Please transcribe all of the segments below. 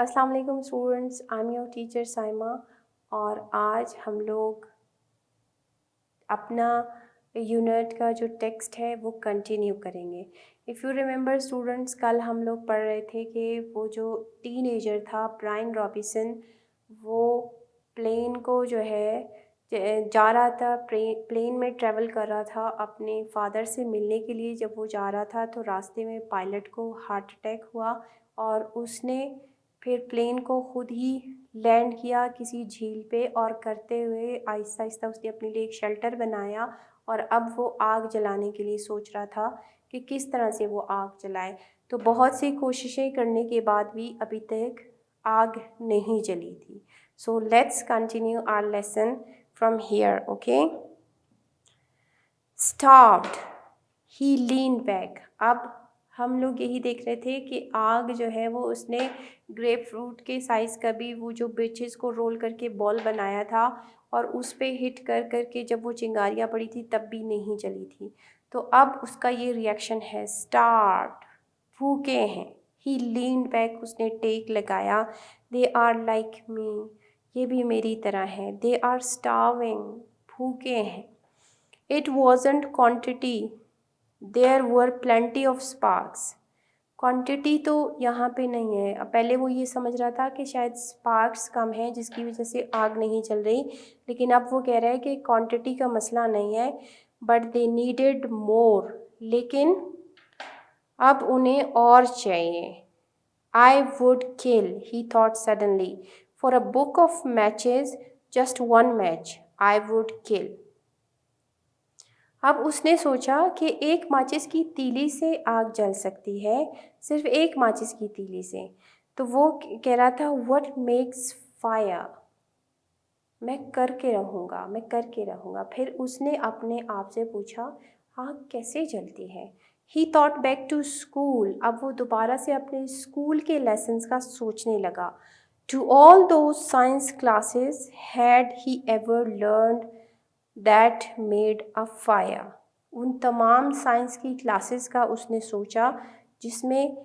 अस्सलाम वालेकुम students, I am your teacher Saima. और आज हम लोग अपना यूनिट का जो टेक्स्ट है वो कंटिन्यू करेंगे। इफ़ यू रिमेंबर स्टूडेंट्स, कल हम लोग पढ़ रहे थे कि वो जो टीनेजर था ब्रायन रॉबिन्सन, वो प्लेन को जो है जा रहा था, प्लेन में ट्रैवल कर रहा था अपने फादर से मिलने के लिए। जब वो जा रहा था तो रास्ते में पायलट को हार्ट अटैक हुआ और उसने फिर प्लेन को खुद ही लैंड किया किसी झील पे, और करते हुए आहिस्ता आहिस्ता उसने अपने लिए एक शेल्टर बनाया। और अब वो आग जलाने के लिए सोच रहा था कि किस तरह से वो आग जलाए। तो बहुत सी कोशिशें करने के बाद भी अभी तक आग नहीं जली थी। So let's continue our lesson from here, okay. Starved, he lean back. अब हम लोग यही देख रहे थे कि आग जो है वो उसने ग्रेप फ्रूट के साइज़ का भी वो जो बिचेस को रोल करके बॉल बनाया था, और उस पे हिट कर करके जब वो चिंगारियाँ पड़ी थी तब भी नहीं जली थी। तो अब उसका ये रिएक्शन है, स्टार्ट, भूखे हैं। ही लीन बैक, उसने टेक लगाया। दे आर लाइक मी, ये भी मेरी तरह है। दे आर स्टार्विंग, भूखे हैं। It wasn't quantity, there were plenty of sparks. Quantity तो यहाँ पे नहीं है। अब पहले वो ये समझ रहा था कि शायद स्पार्क्स कम है जिसकी वजह से आग नहीं चल रही, लेकिन अब वो कह रहा है कि क्वांटिटी का मसला नहीं है, बट दे नीडेड मोर, लेकिन अब उन्हें और चाहिए। I would kill, he thought suddenly, for a book of matches, just one match, I would किल। अब उसने सोचा कि एक माचिस की तीली से आग जल सकती है, सिर्फ एक माचिस की तीली से। तो वो कह रहा था, व्हाट मेक्स फायर, मैं करके रहूँगा, मैं करके रहूँगा। फिर उसने अपने आप से पूछा, आग कैसे जलती है। He thought back to school, अब वो दोबारा से अपने स्कूल के लेसन्स का सोचने लगा। To all those science classes had he ever learned that made a fire. उन तमाम साइंस की क्लासेस का उसने सोचा जिसमें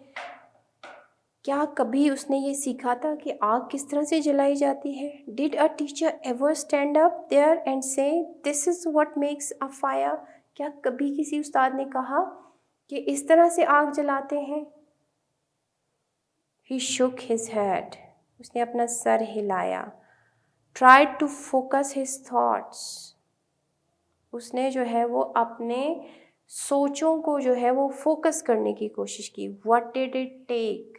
क्या कभी उसने ये सीखा था कि आग किस तरह से जलाई जाती है। Did a teacher ever stand up there and say this is what makes a fire. क्या कभी किसी उस्ताद ने कहा कि इस तरह से आग जलाते हैं। ही शुक हिज हेड, उसने अपना सर हिलाया। Tried to focus his thoughts, उसने जो है वो अपने सोचों को जो है वो फोकस करने की कोशिश की। व्हाट डिड इट टेक,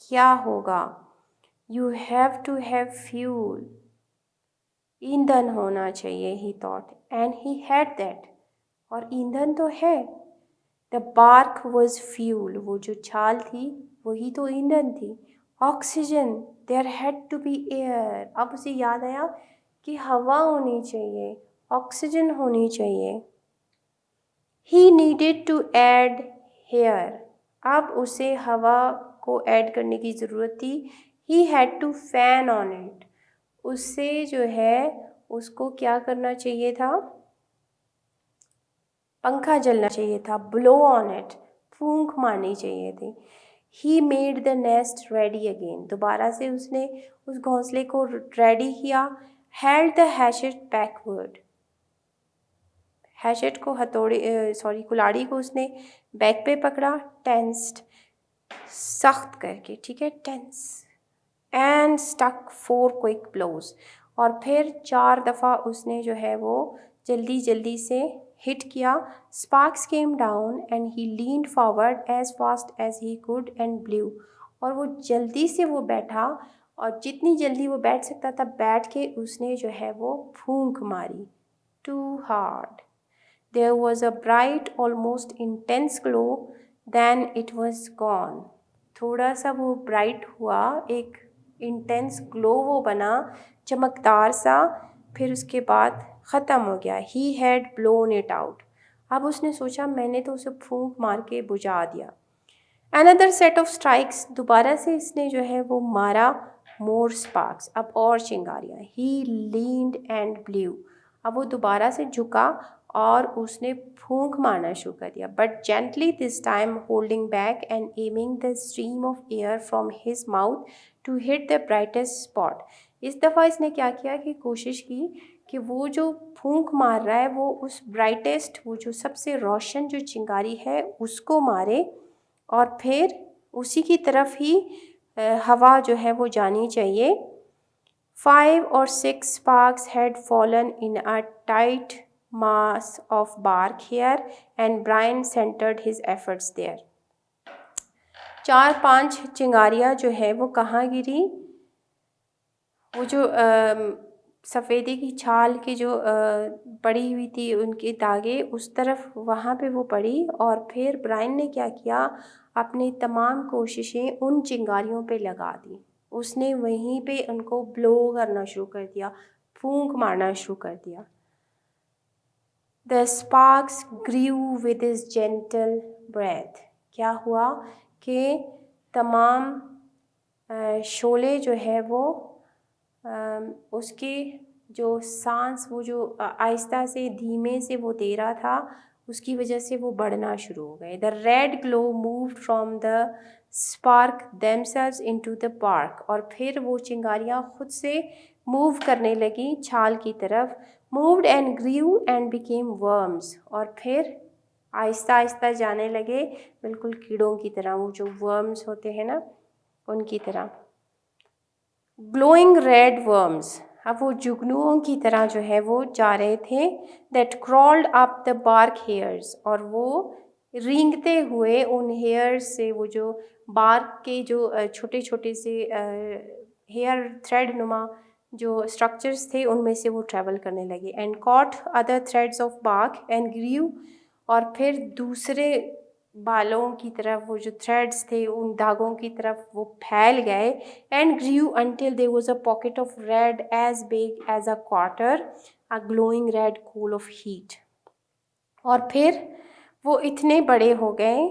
क्या होगा। You have to have fuel, ईंधन होना चाहिए। He thought, and he had that, और ईंधन तो है। द बार्क वॉज फ्यूल, वो जो छाल थी वही तो ईंधन थी। Oxygen, there had to be air, अब उसे याद आया कि हवा होनी चाहिए, ऑक्सीजन होनी चाहिए। He needed to add air, अब उसे हवा को ऐड करने की ज़रूरत थी। He had to fan on it, उससे जो है उसको क्या करना चाहिए था, पंखा जलना चाहिए था। ब्लो ऑन इट, फूंक मारनी चाहिए थी। He made the nest ready again, दोबारा से उसने उस घोंसले को रेडी किया। हेल्ड द हैशेट बैकवर्ड, हैशेट को कुल्हाड़ी को उसने बैक पे पकड़ा। टेंस्ड, सख्त करके, ठीक है, tense. And stuck 4 quick blows, और फिर 4 दफ़ा उसने जो है वो जल्दी जल्दी से हिट किया। Sparks came down and he leaned forward as fast as he could and blew, और वो जल्दी से वो बैठा, और जितनी जल्दी वो बैठ सकता था बैठ के उसने जो है वो फूंक मारी। Too hard, there was a bright, almost intense glow, then it was gone. थोड़ा सा वो ब्राइट हुआ, एक इंटेंस ग्लो वो बना, चमकदार सा, फिर उसके बाद ख़त्म हो गया। He had blown it out, अब उसने सोचा मैंने तो उसे फूंक मार के बुझा दिया। Another set of strikes, दोबारा से इसने जो है वो मारा। More sparks, अब और चिंगारियाँ। He leaned and blew, अब वो दोबारा से झुका और उसने फूंक मारना शुरू कर दिया। But gently this time, holding back and aiming the stream of air from his mouth to hit the brightest spot. इस दफ़ा इसने क्या किया कि कोशिश की कि वो जो फूंक मार रहा है वो उस ब्राइटेस्ट, वो जो सबसे रोशन जो चिंगारी है उसको मारे, और फिर उसी की तरफ ही हवा जो है वो जानी चाहिए। 5 or 6 sparks had fallen in a tight mass of bark here, and Brian centered his efforts there. 4-5 चिंगारियाँ जो है वो कहाँ गिरी? वो जो सफ़ेदी की छाल की जो पड़ी हुई थी उनके दागे, उस तरफ वहाँ पे वो पड़ी। और फिर ब्रायन ने क्या किया, अपनी तमाम कोशिशें उन चिंगारियों पे लगा दी। उसने वहीं पे उनको ब्लो करना शुरू कर दिया, फूंक मारना शुरू कर दिया। The sparks grew with his gentle breath. क्या हुआ कि तमाम शोले जो है वो उसकी जो सांस, वो जो आहिस्ता से धीमे से वो दे रहा था, उसकी वजह से वो बढ़ना शुरू हो गए। The red glow moved from the spark themselves into the park. और फिर वो चिंगारियाँ खुद से मूव करने लगी छाल की तरफ। Moved and grew and became worms. और फिर आहिस्ता आहिस्ता जाने लगे, बिल्कुल कीड़ों की तरह, वो जो वर्म्स होते हैं ना उनकी तरह। ग्लोइंग रेड वर्म्स, अब वो जुगनुओं की तरह जो है वो जा रहे थे। That crawled up the bark hairs, और वो रेंगते हुए उन हेयर्स से, वो जो बार्क के जो छोटे छोटे से हेयर थ्रेड नुमा जो स्ट्रक्चर्स थे उनमें से वो ट्रैवल करने लगे। And caught other threads of bark and grew, और फिर दूसरे बालों की तरफ वो जो थ्रेड्स थे उन धागों की तरफ वो फैल गए। And grew until there was a pocket of red as big as a quarter, a glowing red coal of heat. और फिर वो इतने बड़े हो गए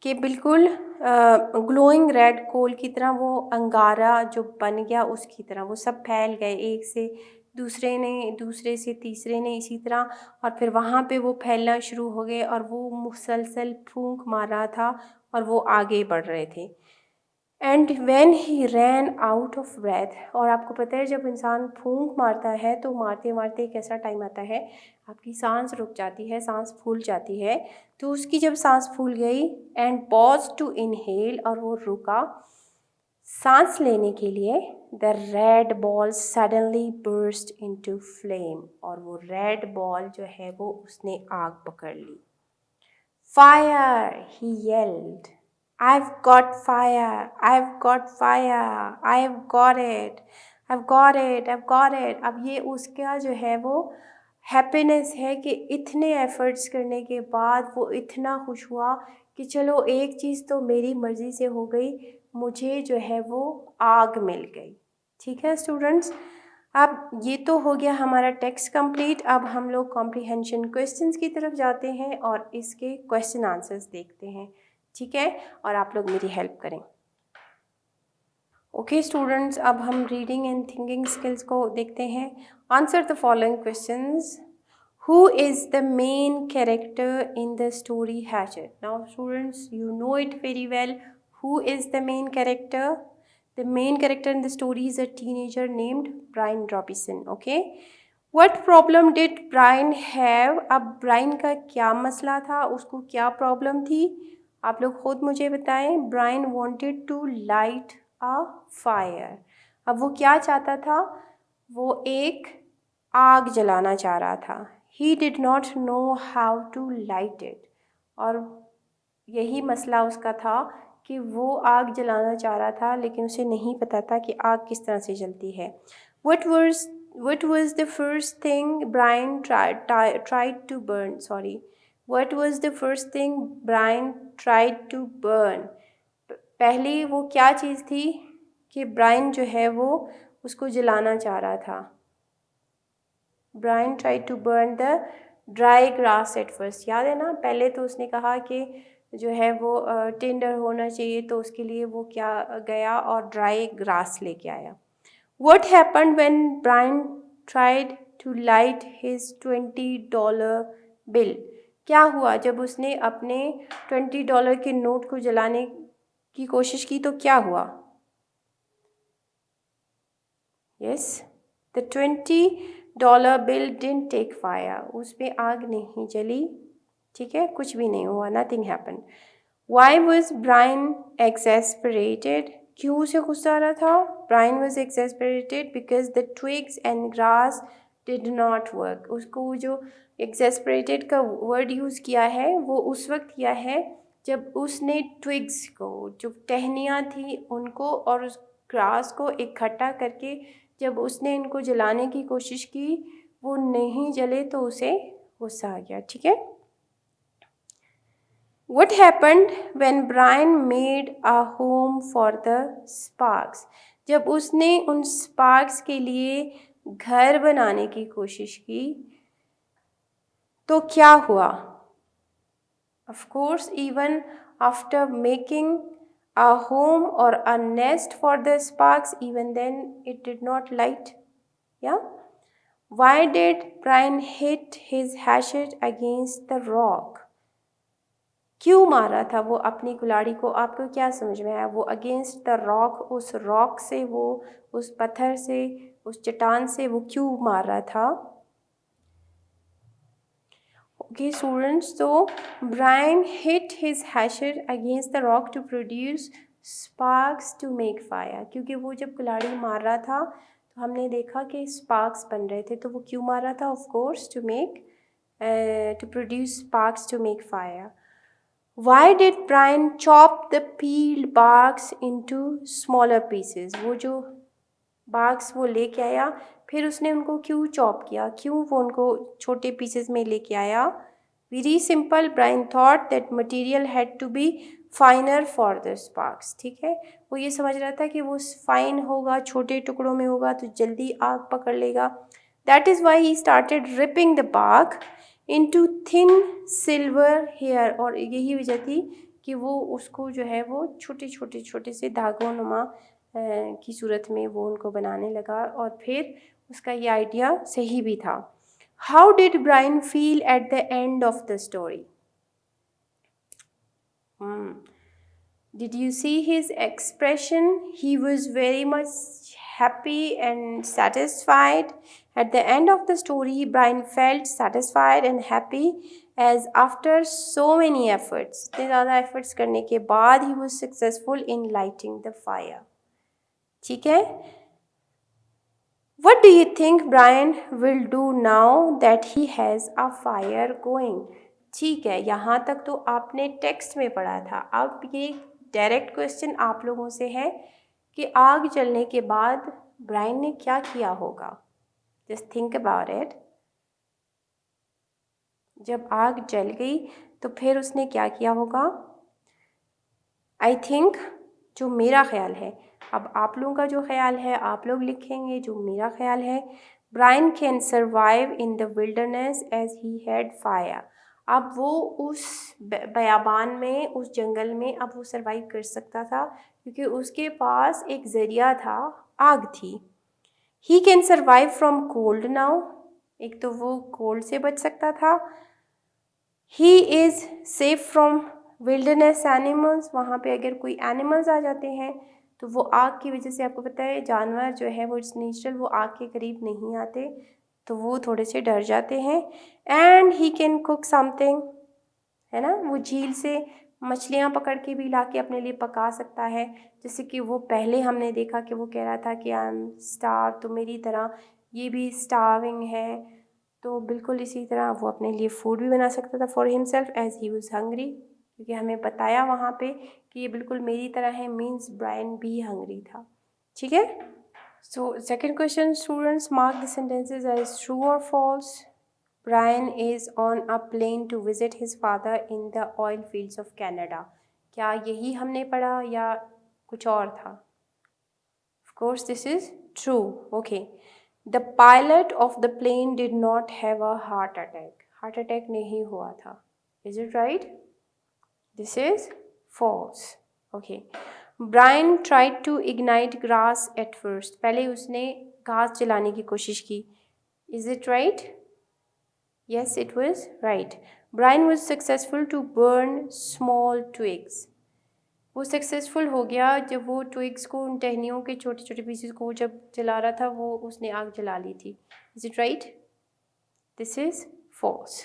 कि बिल्कुल ग्लोइंग रेड कोल की तरह, वो अंगारा जो बन गया उसकी तरह वो सब फैल गए, एक से दूसरे ने, दूसरे से तीसरे ने, इसी तरह। और फिर वहाँ पे वो फैलना शुरू हो गए और वो मुसलसल फूंक मार रहा था और वो आगे बढ़ रहे थे। And when he ran out of breath, और आपको पता है जब इंसान फूंक मारता है तो मारते मारते एक ऐसा टाइम आता है आपकी सांस रुक जाती है, सांस फूल जाती है। तो उसकी जब सांस फूल गई, एंड पॉज टू इनहेल, और वो रुका सांस लेने के लिए, the red ball suddenly burst into flame, और वो रेड बॉल जो है वो उसने आग पकड़ ली। Fire, he yield, I've got fire, I've got fire, I've got it, I've got it, I've got it। अब ये उसका जो है वो हैप्पीनेस है कि इतने एफ़र्ट्स करने के बाद वो इतना खुश हुआ कि चलो एक चीज़ तो मेरी मर्ज़ी से हो गई, मुझे जो है वो आग मिल गई। ठीक है स्टूडेंट्स, अब ये तो हो गया हमारा टेक्स्ट कंप्लीट। अब हम लोग कॉम्प्रीहेंशन क्वेश्चंस की तरफ जाते हैं और इसके क्वेश्चन आंसर्स देखते हैं। ठीक है, और आप लोग मेरी हेल्प करें। ओके स्टूडेंट्स, अब हम रीडिंग एंड थिंकिंग स्किल्स को देखते हैं। Answer the following questions. Who is the main character in the story hatchet? Now students, you know it very well. Who is the main character? The main character in the story is a teenager named Brian Robinson. Okay. What problem did Brian have? अब Brian का क्या मसला था, उसको क्या problem थी, आप लोग खुद मुझे बताएं। Brian wanted to light a fire. अब वो क्या चाहता था, वो एक आग जलाना चाह रहा था। He did not know how to light it. और यही मसला उसका था कि वो आग जलाना चाह रहा था लेकिन उसे नहीं पता था कि आग किस तरह से जलती है। What was the first thing Brian tried to burn? Sorry. What was the first thing Brian tried to burn? पहली वो क्या चीज़ थी कि ब्रायन जो है वो उसको जलाना चाह रहा था। Brian tried to burn the dry grass at first. याद है ना, पहले तो उसने कहा कि जो है वो टेंडर होना चाहिए, तो उसके लिए वो क्या गया और ड्राई ग्रास लेके आया। What happened when Brian tried to light his $20 bill? क्या हुआ जब उसने अपने $20 के नोट को जलाने की कोशिश की, तो क्या हुआ? Yes, the $20 bill didn't take fire, उस पर आग नहीं जली, ठीक है, कुछ भी नहीं हुआ, nothing happen. Why was Brian exasperated, क्यों उसे गुस्सा आ रहा था? Brian was exasperated because the twigs and grass did not work. उसको वो जो एक्सेस्परेटेड का वर्ड यूज़ किया है वो उस वक्त किया है जब उसने ट्विग्स को, जो टहनियाँ थी उनको और उस ग्रास को इकट्ठा करके जब उसने इनको जलाने की कोशिश की, वो नहीं जले तो उसे गुस्सा आ गया, ठीक है। What happened when Brian made a home for the sparks? जब उसने उन स्पार्क्स के लिए घर बनाने की कोशिश की तो क्या हुआ? Of course, even after making a home or a nest for the sparks, even then it did not light. Yeah? Why did Brian hit his hatchet against the rock? क्यों मारा था वो अपनी कुल्हाड़ी को? आपको क्या समझ में आया? वो अगेंस्ट द रॉक, उस रॉक से, वो उस पत्थर से, उस चट्टान से वो क्यों मार रहा था? ओके स्टूडेंट्स, तो Brian hit his hatchet against the rock to produce sparks to make fire, क्योंकि वो जब कुल्हाड़ी मार रहा था तो हमने देखा कि स्पार्क्स बन रहे थे। तो वो क्यों मार रहा था? Of course to produce sparks to make fire. Why did Brian chop the peeled barks into smaller pieces? वो जो barks वो लेके आया, फिर उसने उनको क्यों चॉप किया? क्यों वो उनको छोटे पीसेस में लेके आया? Very simple. Brian thought that material had to be finer for the sparks. ठीक है, वो ये समझ रहा था कि वो फाइन होगा, छोटे टुकड़ों में होगा तो जल्दी आग पकड़ लेगा। That is why he started ripping the bark into thin silver hair, और यही वजह थी कि वो उसको जो है वो छोटे से धागों नुमा की सूरत में वो उनको बनाने लगा, और फिर उसका ये आइडिया सही भी था। How did Brian feel at the end of the story? Did you see his expression? He was very much happy and satisfied. At the end of the story, Brian felt satisfied and happy as after so many efforts, इतने ज़्यादा efforts करने के बाद he was successful in lighting the fire. ठीक है? What do you think Brian will do now that he has a fire going? ठीक है, यहाँ तक तो आपने टेक्स्ट में पढ़ा था। अब ये डायरेक्ट क्वेश्चन आप लोगों से है कि आग जलने के बाद ब्रायन ने क्या किया होगा? Just think about it. जब आग जल गई तो फिर उसने क्या किया होगा? आई थिंक, जो मेरा ख्याल है, अब आप लोगों का जो ख्याल है आप लोग लिखेंगे, जो मेरा ख्याल है, Brian can survive in the wilderness as he had fire. अब वो उस बयाबान में, उस जंगल में अब वो सर्वाइव कर सकता था क्योंकि उसके पास एक ज़रिया था, आग थी। He can survive from cold now, एक तो वो कोल्ड से बच सकता था। He is safe from wilderness animals, वहाँ पे अगर कोई एनिमल्स आ जाते हैं तो वो आग की वजह से, आपको पता है जानवर जो है वो इट्स नेचुरल, वो आग के करीब नहीं आते तो वो थोड़े से डर जाते हैं। And he can cook something, है ना, वो झील से मछलियाँ पकड़ के भी ला के अपने लिए पका सकता है। जैसे कि वो पहले हमने देखा कि वो कह रहा था कि आई एम स्टार्व, तो मेरी तरह ये भी स्टार्विंग है, तो बिल्कुल इसी तरह वो अपने लिए फूड भी बना सकता था for himself as he was hungry, क्योंकि हमें बताया वहाँ पे कि ये बिल्कुल मेरी तरह है, मीन्स ब्रायन भी हंग्री था। ठीक है, so second question students, mark the sentences as true और false. Brian is on a plane to visit his father in the oil fields of Canada. क्या यही हमने पढ़ा या कुछ और था? Of course, this is true. Okay. The pilot of the plane did not have a heart attack. Heart attack नहीं हुआ था. Is it right? This is false. Okay. Brian tried to ignite grass at first. पहले उसने घास जलाने की कोशिश की. Is it right? Yes, it was right. Brian was successful to burn small twigs. वो सक्सेसफुल हो गया जब वो ट्विग्स को, उन टहनियों के छोटे छोटे पीसेस को जब जला रहा था, वो उसने आग जला ली थी. Is it right? This is false.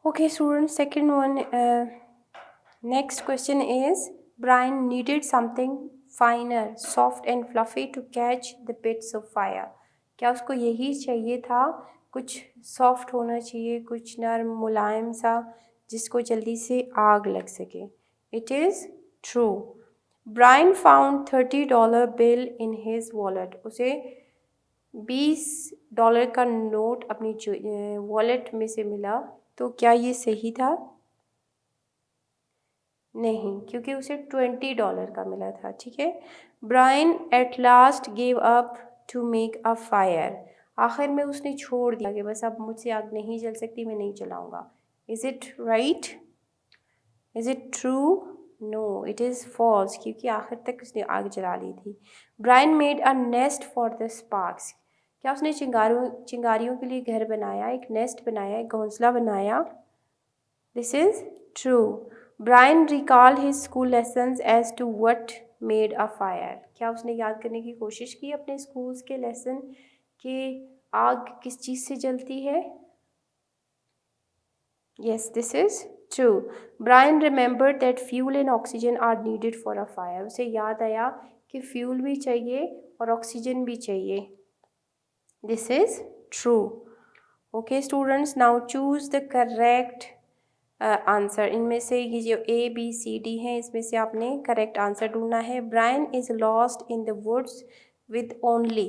Okay student, second one. Next question is Brian needed something finer, soft and fluffy to catch the bits of fire. क्या उसको यही चाहिए था? कुछ सॉफ्ट होना चाहिए, कुछ नरम मुलायम सा, जिसको जल्दी से आग लग सके. It is true. Brian found $30 bill in his wallet. उसे $20 का नोट अपनी वॉलेट में से मिला. तो क्या ये सही था? नहीं, क्योंकि उसे $20 का मिला था. ठीक है. Brian at last gave up to make a fire. आखिर में उसने छोड़ दिया कि बस अब मुझसे आग नहीं जल सकती, मैं नहीं जलाऊंगा. Is it right? Is it true? No, it is false, क्योंकि आखिर तक उसने आग जला ली थी. Brian made a nest for the sparks. क्या उसने चिंगारियों के लिए घर बनाया, एक नेस्ट बनाया, एक घोंसला बनाया? This is true. Brian recalled his school lessons as to what made a fire. क्या उसने याद करने की कोशिश की अपने स्कूल्स के लेसन कि आग किस चीज़ से जलती है? Yes, this is true. Brian remembered that fuel and oxygen are needed for a fire. उसे याद आया कि फ्यूल भी चाहिए और ऑक्सीजन भी चाहिए. This is true. Okay students, now choose the correct answer. इनमें से ये जो ABCD हैं, इसमें से आपने करेक्ट आंसर ढूंढना है. Brian is lost in the woods with only.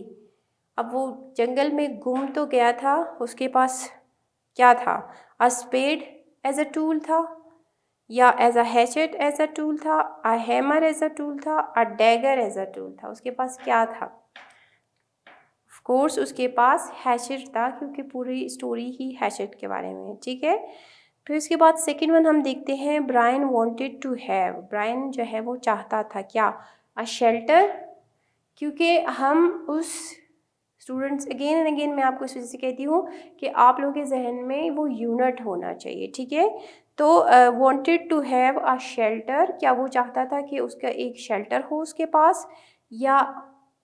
अब वो जंगल में गुम तो गया था, उसके पास क्या था? A spade as a tool था, या as a hatchet as a tool था, a hammer as a tool था, a dagger as a tool था. उसके पास क्या था? ऑफ कोर्स उसके पास हैचेट था, क्योंकि पूरी स्टोरी ही हैचेट के बारे में है. ठीक है. फिर इसके बाद सेकेंड वन हम देखते हैं. Brian wanted to have. Brian जो है वो चाहता था क्या? A shelter. क्योंकि हम उस स्टूडेंट्स, अगेन एंड अगेन मैं आपको इस वजह से कहती हूँ कि आप लोगों के जहन में वो यूनिट होना चाहिए. ठीक है. तो wanted to have a shelter, क्या वो चाहता था कि उसका एक शेल्टर हो उसके पास, या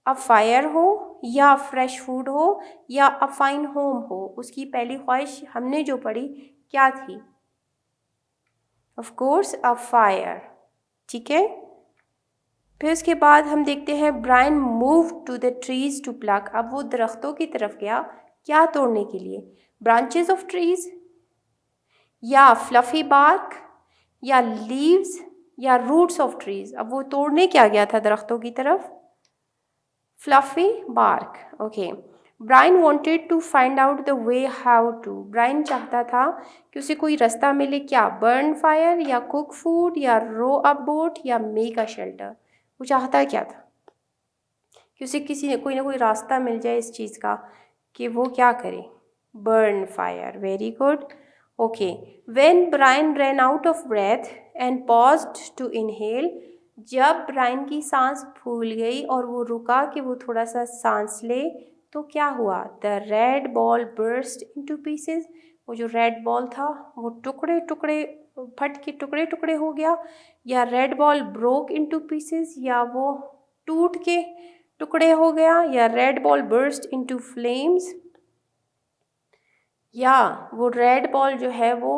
अ फायर हो, या फ्रेश फूड हो, या अ फाइन होम हो? उसकी पहली ख्वाहिश हमने जो पढ़ी क्या थी? Of course a fire. ठीक है. फिर उसके बाद हम देखते हैं Brian move to the trees to pluck. अब वो दरख्तों की तरफ गया, क्या तोड़ने के लिए? ब्रांचेस ऑफ ट्रीज, या फ्लफी बार्क, या लीव्स, या रूट्स ऑफ ट्रीज? अब वो तोड़ने क्या गया था दरख्तों की तरफ? Fluffy bark. Okay. Brian wanted to find out the way how to. Brian चाहता था कि उसे कोई रास्ता मिले, क्या? बर्न फायर, या कुक फूड, या रो अ बोट, या मेक अ शेल्टर? वो चाहता क्या था? कि उसे कोई ना कोई रास्ता मिल जाए इस चीज़ का कि वो क्या करे? Burn fire. Very good. Okay. When Brian ran out of breath and paused to inhale. जब ब्रायन की सांस फूल गई और वो रुका कि वो थोड़ा सा सांस ले, तो क्या हुआ? The red ball burst into pieces. वो जो रेड बॉल था वो टुकड़े टुकड़े, फट के टुकड़े टुकड़े हो गया, या red ball broke into pieces, या वो टूट के टुकड़े हो गया, या red ball burst into flames, या वो रेड बॉल जो है वो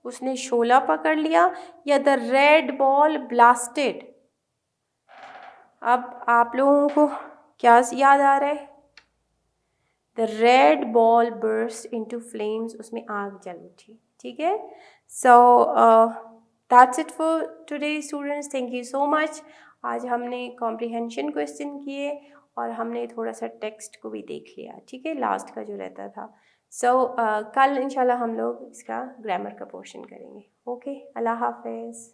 उसने शोला पकड़ लिया, या द रेड बॉल ब्लास्टेड. अब आप लोगों को क्या याद आ रहा है? The red ball burst into flames, उसमें आग जल उठी. ठीक है. So that's it for today students. Thank you so much. आज हमने कॉम्प्रिहेंशन क्वेश्चन किए और हमने थोड़ा सा टेक्स्ट को भी देख लिया. ठीक है, लास्ट का जो रहता था. सो कल इंशाल्लाह हम लोग इसका ग्रामर का पोर्शन करेंगे. ओके, अल्लाह हाफिज़.